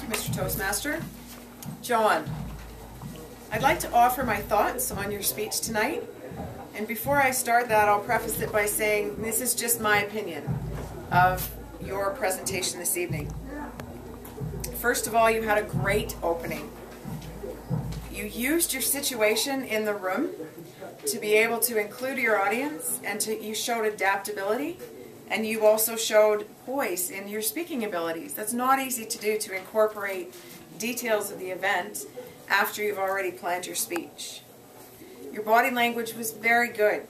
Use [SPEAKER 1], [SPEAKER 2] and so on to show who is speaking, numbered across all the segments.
[SPEAKER 1] Mr. Toastmaster. John, I'd like to offer my thoughts on your speech tonight. And before I start that, I'll preface it by saying this is just my opinion of your presentation this evening. First of all, you had a great opening. You used your situation in the room to be able to include your audience, and you showed adaptability, and you also showed poise in your speaking abilities. That's not easy to do, to incorporate details of the event after you've already planned your speech. Your body language was very good.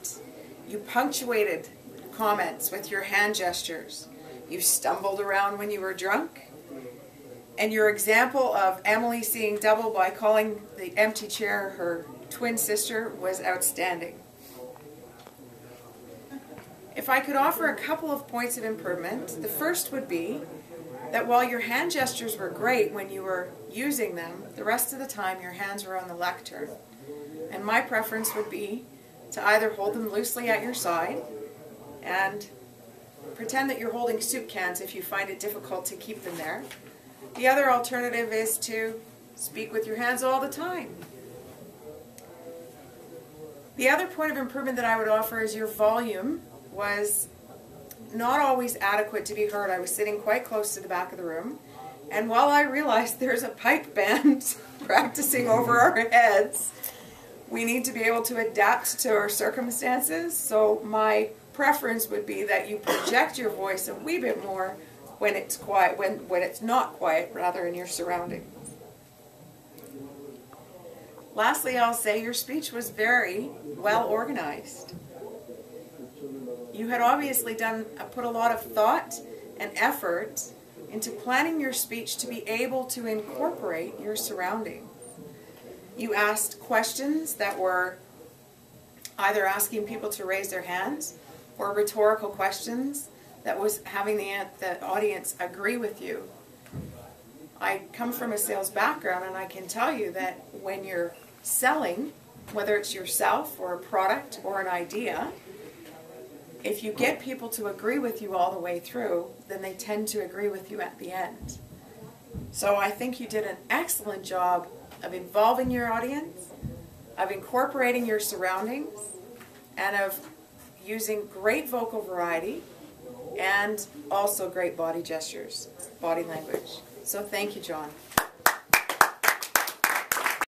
[SPEAKER 1] You punctuated comments with your hand gestures. You stumbled around when you were drunk. And your example of Emily seeing double by calling the empty chair her twin sister was outstanding. If I could offer a couple of points of improvement, the first would be that while your hand gestures were great when you were using them, the rest of the time your hands were on the lectern. And my preference would be to either hold them loosely at your side and pretend that you're holding soup cans if you find it difficult to keep them there. The other alternative is to speak with your hands all the time. The other point of improvement that I would offer is your volume was not always adequate to be heard. I was sitting quite close to the back of the room, and while I realized there's a pipe band practicing over our heads, we need to be able to adapt to our circumstances, so my preference would be that you project your voice a wee bit more when it's quiet, when it's not quiet, rather, in your surroundings. Lastly, I'll say your speech was very well organized. You had obviously put a lot of thought and effort into planning your speech to be able to incorporate your surroundings. You asked questions that were either asking people to raise their hands or rhetorical questions that was having the audience agree with you. I come from a sales background, and I can tell you that when you're selling, whether it's yourself or a product or an idea, if you get people to agree with you all the way through, then they tend to agree with you at the end. So I think you did an excellent job of involving your audience, of incorporating your surroundings, and of using great vocal variety and also great body gestures, body language. So thank you, John.